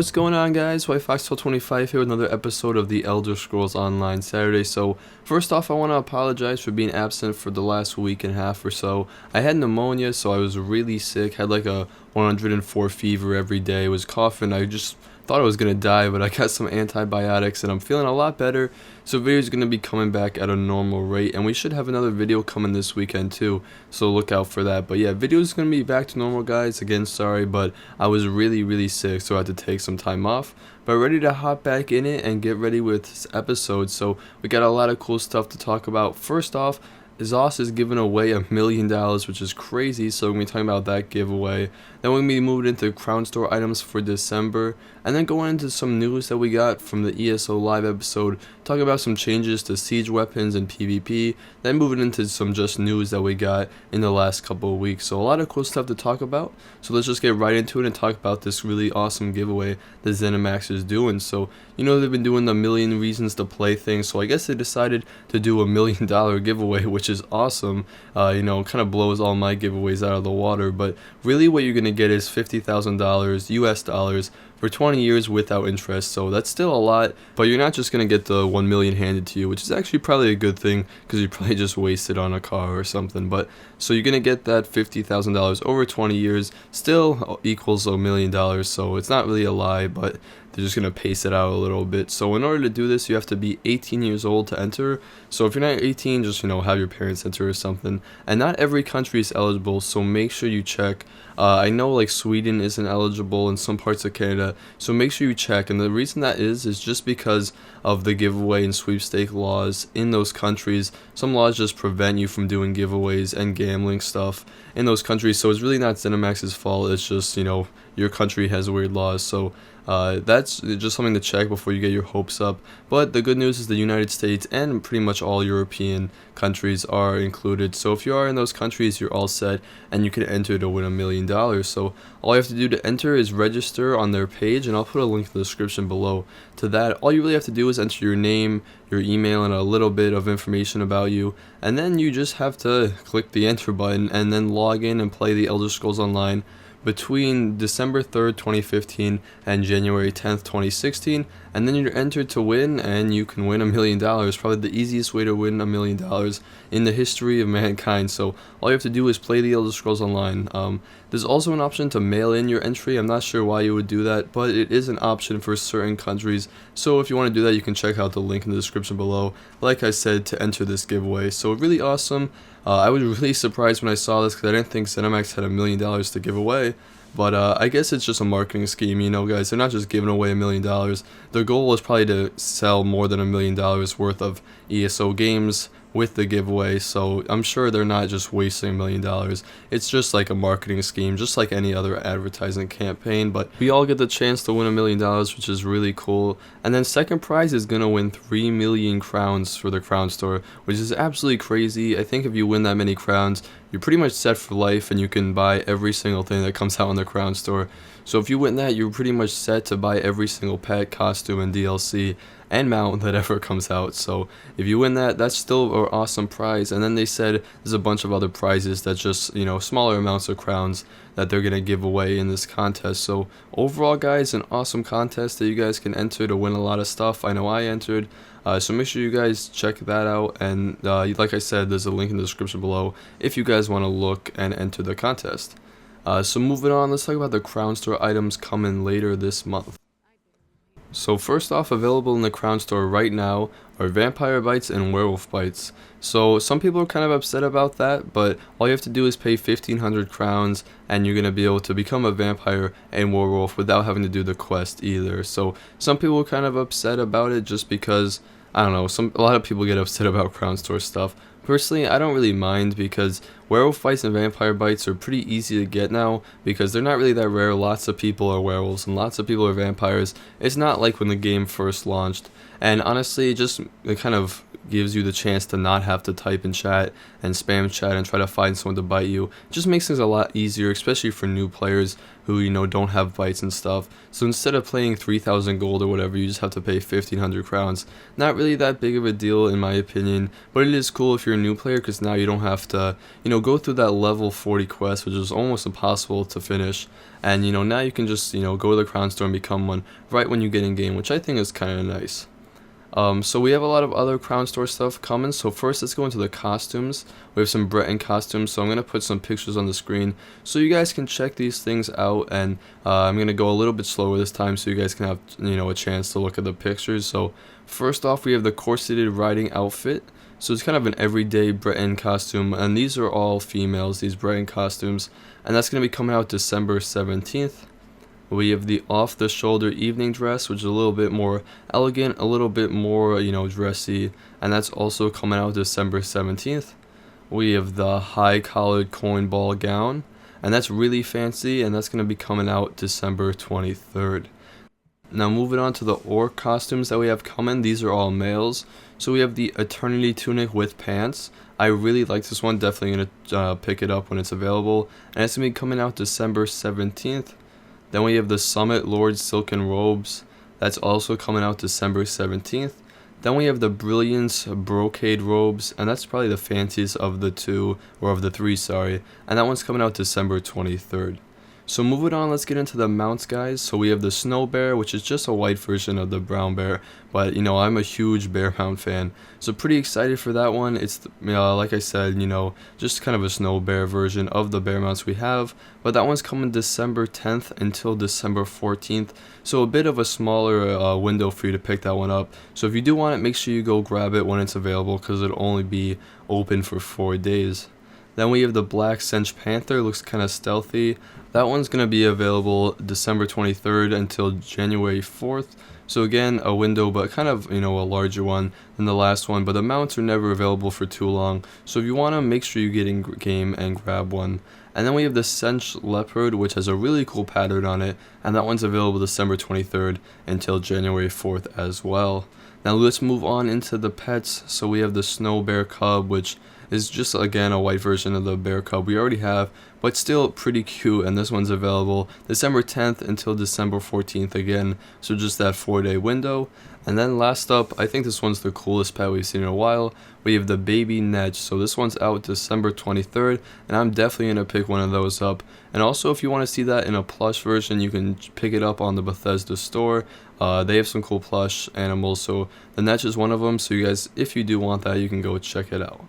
What's going on, guys? White Fox 25 here with another episode of the Elder Scrolls Online Saturday. So first off, I want to apologize for being absent for the last week and a half or so. I had pneumonia, so I was really sick, had like a 104 fever every day, was coughing. I just thought I was gonna die, but I got some antibiotics and I'm feeling a lot better. So video's gonna be coming back at a normal rate, and we should have another video coming this weekend too, so look out for that. But yeah, video's gonna be back to normal, guys. Again, sorry, but I was really sick, so I had to take some time off, but ready to hop back in it and get ready with this episode. So we got a lot of cool stuff to talk about. First off, ESO is giving away $1 million, which is crazy, so we're going to be talking about that giveaway. Then we're going to be moving into Crown Store items for December, and then going into some news that we got from the ESO live episode, talking about some changes to siege weapons and PvP, then moving into some just news that we got in the last couple of weeks. So a lot of cool stuff to talk about, so let's just get right into it and talk about this really awesome giveaway that ZeniMax is doing. So, you know, they've been doing the million reasons to play thing, so I guess they decided to do $1 million giveaway, which is awesome. You know, kind of blows all my giveaways out of the water, but really what you're gonna get is $50,000 US dollars for 20 years without interest. So that's still a lot, but you're not just gonna get the 1 million handed to you, which is actually probably a good thing because you probably just wasted on a car or something. But so you're gonna get that $50,000 over 20 years, still equals $1 million. So it's not really a lie, but they're just going to pace it out a little bit. So in order to do this, you have to be 18 years old to enter. So if you're not 18, just, you know, have your parents enter or something. And not every country is eligible, so make sure you check. I know like Sweden isn't eligible in some parts of Canada, so make sure you check. And the reason that is just because of the giveaway and sweepstake laws in those countries. Some laws just prevent you from doing giveaways and gambling stuff in those countries. So it's really not ZeniMax's fault. It's just, you know, your country has weird laws. So that's just something to check before you get your hopes up. But the good news is the United States and pretty much all European countries are included. So if you are in those countries, you're all set and you can enter to win $1 million. So all you have to do to enter is register on their page, and I'll put a link in the description below to that. All you really have to do is enter your name, your email, and a little bit of information about you, and then you just have to click the enter button and then log in and play the Elder Scrolls Online between December 3rd, 2015 and January 10th, 2016, and then you're entered to win, and you can win $1 million. Probably the easiest way to win $1 million in the history of mankind. So all you have to do is play the Elder Scrolls Online. There's also an option to mail in your entry. I'm not sure why you would do that, but it is an option for certain countries. So if you want to do that, you can check out the link in the description below, like I said, to enter this giveaway. So really awesome. I was really surprised when I saw this because I didn't think ZeniMax had $1 million to give away. But I guess it's just a marketing scheme, you know, guys. They're not just giving away $1 million. Their goal was probably to sell more than $1 million worth of ESO games with the giveaway, so I'm sure they're not just wasting $1 million. It's just like a marketing scheme, just like any other advertising campaign. But we all get the chance to win $1 million, which is really cool. And then second prize is gonna win 3 million crowns for the Crown Store, which is absolutely crazy. I think if you win that many crowns, you're pretty much set for life, and you can buy every single thing that comes out in the Crown Store. So if you win that, you're pretty much set to buy every single pet, costume, and DLC and mount that ever comes out. So if you win that, that's still an awesome prize. And then they said there's a bunch of other prizes that just, you know, smaller amounts of crowns that they're gonna give away in this contest. So overall, guys, an awesome contest that you guys can enter to win a lot of stuff. I know I entered. So make sure you guys check that out, and like I said, there's a link in the description below if you guys want to look and enter the contest. So moving on, let's talk about the Crown Store items coming later this month. So first off, available in the Crown Store right now are Vampire Bites and Werewolf Bites. So some people are kind of upset about that, but all you have to do is pay 1,500 crowns and you're going to be able to become a vampire and werewolf without having to do the quest either. So some people are kind of upset about it just because, I don't know, a lot of people get upset about Crown Store stuff. Personally, I don't really mind because werewolf bites and vampire bites are pretty easy to get now because they're not really that rare. Lots of people are werewolves and lots of people are vampires. It's not like when the game first launched. And honestly, it kind of gives you the chance to not have to type in chat and spam chat and try to find someone to bite you. It just makes things a lot easier, especially for new players who, don't have bites and stuff. So instead of playing 3,000 gold or whatever, you just have to pay 1,500 crowns. Not really that big of a deal in my opinion, but it is cool if you're a new player, because now you don't have to, go through that level 40 quest, which is almost impossible to finish. And, now you can just, go to the crown store and become one right when you get in game, which I think is kind of nice. So we have a lot of other crown store stuff coming. So first, let's go into the costumes. We have some Breton costumes, so I'm going to put some pictures on the screen so you guys can check these things out, and I'm going to go a little bit slower this time so you guys can have, a chance to look at the pictures. So first off, we have the corseted riding outfit. So it's kind of an everyday Breton costume, and these are all females, these Breton costumes, and that's going to be coming out December 17th. We have the off-the-shoulder evening dress, which is a little bit more elegant, a little bit more, dressy, and that's also coming out December 17th. We have the high-collared coin ball gown, and that's really fancy, and that's going to be coming out December 23rd. Now moving on to the orc costumes that we have coming, these are all males. So we have the Eternity Tunic with pants. I really like this one, definitely going to pick it up when it's available, and it's going to be coming out December 17th. Then we have the Summit Lord Silken Robes. That's also coming out December 17th. Then we have the Brilliance Brocade Robes, and that's probably the fanciest of the two, or of the three, sorry. And that one's coming out December 23rd. So moving on, let's get into the mounts, guys. So we have the Snow Bear, which is just a white version of the Brown Bear. But, I'm a huge bear mount fan. So pretty excited for that one. It's, like I said, just kind of a Snow Bear version of the bear mounts we have. But that one's coming December 10th until December 14th. So a bit of a smaller window for you to pick that one up. So if you do want it, make sure you go grab it when it's available, because it'll only be open for 4 days. Then we have the Black Cinch Panther, looks kind of stealthy. That one's going to be available December 23rd until January 4th. So again, a window, but kind of, a larger one than the last one. But the mounts are never available for too long. So if you want to, make sure you get in game and grab one. And then we have the Cinch Leopard, which has a really cool pattern on it. And that one's available December 23rd until January 4th as well. Now let's move on into the pets. So we have the Snow Bear Cub, which is just, again, a white version of the bear cub we already have, but still pretty cute, and this one's available December 10th until December 14th again, so just that 4-day window. And then last up, I think this one's the coolest pet we've seen in a while. We have the Baby Nedge. So this one's out December 23rd, and I'm definitely going to pick one of those up. And also, if you want to see that in a plush version, you can pick it up on the Bethesda store. They have some cool plush animals, so the Nedge is one of them. So you guys, if you do want that, you can go check it out.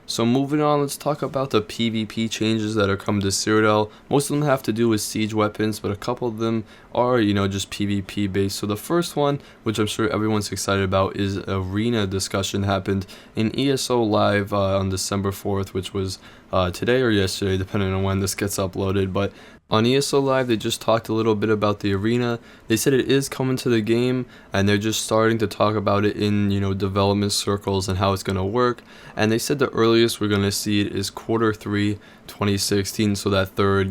So moving on, let's talk about the PvP changes that are coming to Cyrodiil. Most of them have to do with siege weapons, but a couple of them are, just PvP based. So the first one, which I'm sure everyone's excited about, is arena discussion happened in ESO Live on December 4th, which was today or yesterday, depending on when this gets uploaded. But on ESO Live, they just talked a little bit about the arena. They said it is coming to the game, and they're just starting to talk about it in, development circles and how it's going to work. And they said the earliest we're going to see it is Q3 2016, so that third,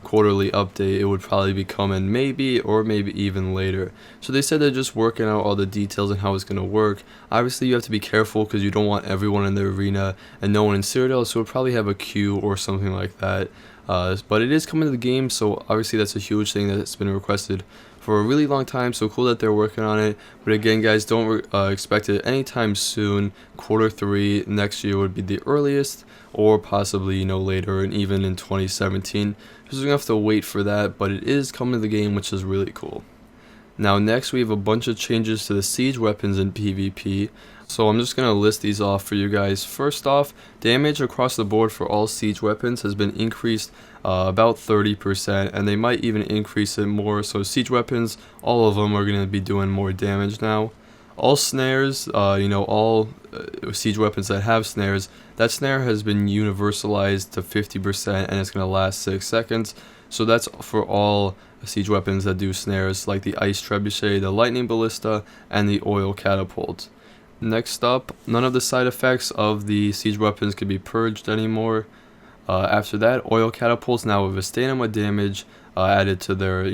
quarterly update, it would probably be coming maybe even later. So they said they're just working out all the details and how it's going to work. Obviously, you have to be careful because you don't want everyone in the arena and no one in Cyrodiil, so we'll probably have a queue or something like that. But it is coming to the game, so obviously that's a huge thing that's been requested for a really long time, so cool that they're working on it. But again, guys, don't expect it anytime soon. Q3 next year would be the earliest, or possibly, later, and even in 2017. So we're going to have to wait for that, but it is coming to the game, which is really cool. Now next, we have a bunch of changes to the siege weapons in PvP. So I'm just going to list these off for you guys. First off, damage across the board for all siege weapons has been increased about 30%, and they might even increase it more. So siege weapons, all of them are going to be doing more damage now. All snares, all siege weapons that have snares, that snare has been universalized to 50%, and it's going to last 6 seconds. So that's for all siege weapons that do snares, like the Ice Trebuchet, the Lightning Ballista, and the Oil Catapult. Next up, none of the side effects of the siege weapons can be purged anymore. After that, Oil Catapults now with a stamina damage added to their,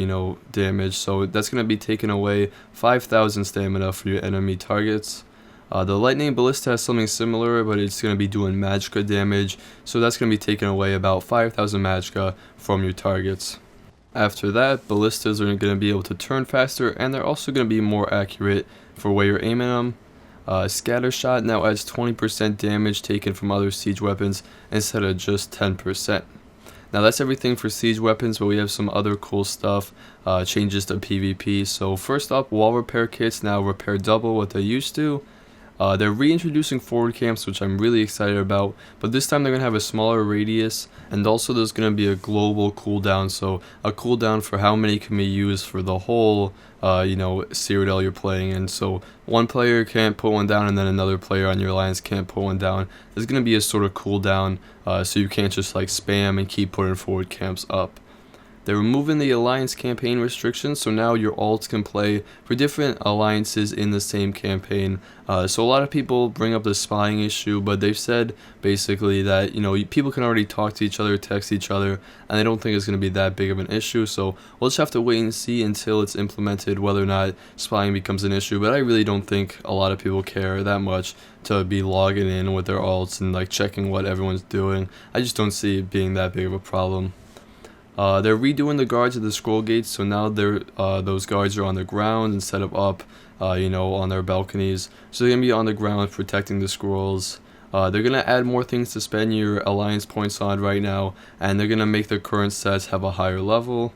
damage. So that's going to be taking away 5,000 stamina for your enemy targets. The Lightning Ballista has something similar, but it's going to be doing magicka damage, so that's going to be taking away about 5,000 magicka from your targets. After that, ballistas are going to be able to turn faster, and they're also going to be more accurate for where you're aiming them. Scatter Shot now adds 20% damage taken from other siege weapons instead of just 10%. Now that's everything for siege weapons, but we have some other cool stuff, changes to PvP. So first up, wall repair kits now repair double what they used to. They're reintroducing forward camps, which I'm really excited about, but this time they're going to have a smaller radius, and also there's going to be a global cooldown, so a cooldown for how many can be used for the whole, Citadel you're playing in. So one player can't put one down and then another player on your alliance can't put one down. There's going to be a sort of cooldown, so you can't just like spam and keep putting forward camps up. They're removing the alliance campaign restrictions, so now your alts can play for different alliances in the same campaign. So a lot of people bring up the spying issue, but they've said basically that people can already talk to each other, text each other, and they don't think it's going to be that big of an issue. So we'll just have to wait and see until it's implemented whether or not spying becomes an issue. But I really don't think a lot of people care that much to be logging in with their alts and like checking what everyone's doing. I just don't see it being that big of a problem. They're redoing the guards at the scroll gates, so now those guards are on the ground instead of up, on their balconies. So they're going to be on the ground protecting the scrolls. They're going to add more things to spend your alliance points on right now, and they're going to make the current sets have a higher level.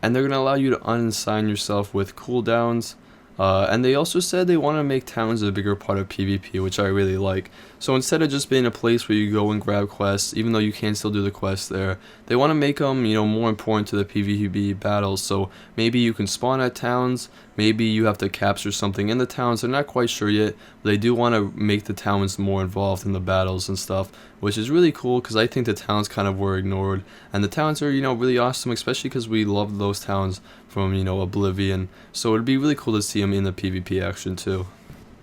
And they're going to allow you to unassign yourself with cooldowns. And they also said they want to make towns a bigger part of PvP, which I really like. So instead of just being a place where you go and grab quests, even though you can still do the quests there, they want to make them, more important to the PvP battles. So maybe you can spawn at towns, maybe you have to capture something in the towns. They're not quite sure yet, but they do want to make the towns more involved in the battles and stuff, which is really cool because I think the towns kind of were ignored. And the towns are, really awesome, especially because we love those towns from, Oblivion. So it'd be really cool to see them in the PvP action too.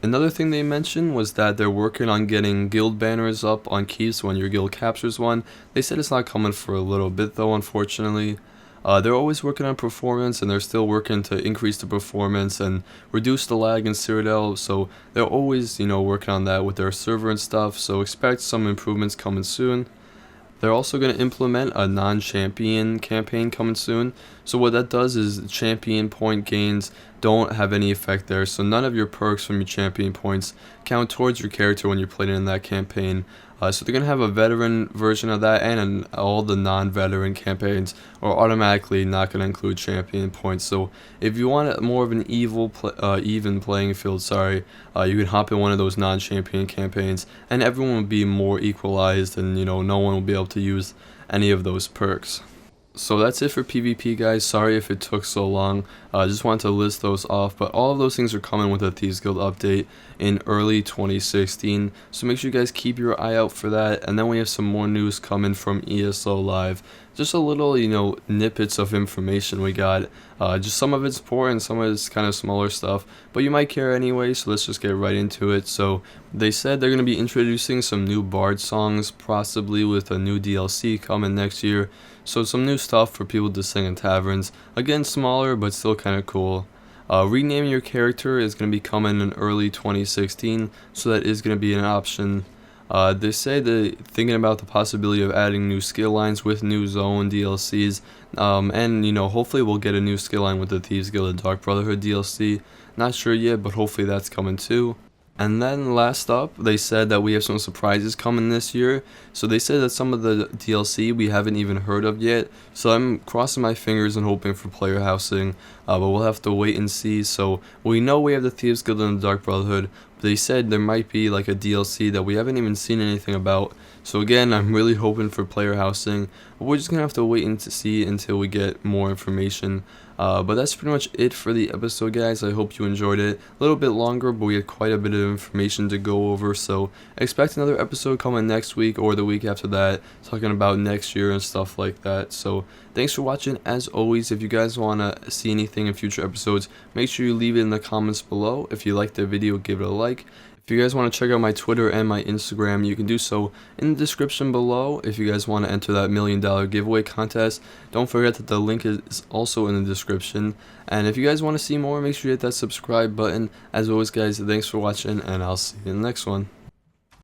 Another thing they mentioned was that they're working on getting guild banners up on keeps when your guild captures one. They said it's not coming for a little bit though, unfortunately. They're always working on performance, and they're still working to increase the performance and reduce the lag in Citadel, so they're always, working on that with their server and stuff, so expect some improvements coming soon. They're also going to implement a non-champion campaign coming soon. So what that does is champion point gains don't have any effect there. So none of your perks from your champion points count towards your character when you're playing in that campaign. So they're going to have a veteran version of that, and all the non-veteran campaigns are automatically not going to include champion points. So if you want more of an even playing field, you can hop in one of those non-champion campaigns, and everyone will be more equalized, and no one will be able to use any of those perks. So that's it for PvP, guys. Sorry if it took so long. I just wanted to list those off, but all of those things are coming with a Thieves Guild update in early 2016. So make sure you guys keep your eye out for that. And then we have some more news coming from ESO Live. Just a little, snippets of information we got. Just some of it's important, some of it's kind of smaller stuff, but you might care anyway, so let's just get right into it. So they said they're going to be introducing some new Bard songs, possibly with a new DLC coming next year. So some new stuff for people to sing in taverns. Again, smaller, but still kind of cool. Renaming your character is going to be coming in early 2016, so that is going to be an option. They say they're thinking about the possibility of adding new skill lines with new zone DLCs, and hopefully we'll get a new skill line with the Thieves Guild and Dark Brotherhood DLC. Not sure yet, but hopefully that's coming too. And then last up, they said that we have some surprises coming this year. So they said that some of the DLC we haven't even heard of yet. So I'm crossing my fingers and hoping for player housing, but we'll have to wait and see. So we know we have the Thieves Guild and the Dark Brotherhood. They said there might be like a DLC that we haven't even seen anything about. So again, I'm really hoping for player housing, but we're just going to have to wait and see until we get more information. But that's pretty much it for the episode, guys. I hope you enjoyed it. A little bit longer, but we had quite a bit of information to go over. So expect another episode coming next week or the week after that, talking about next year and stuff like that. So thanks for watching. As always, if you guys want to see anything in future episodes, make sure you leave it in the comments below. If you liked the video, give it a like. If you guys want to check out my Twitter and my Instagram, you can do so in the description below. If you guys want to enter that $1,000,000 giveaway contest, don't forget that the link is also in the description. And if you guys want to see more, make sure you hit that subscribe button. As always, guys, thanks for watching, and I'll see you in the next one.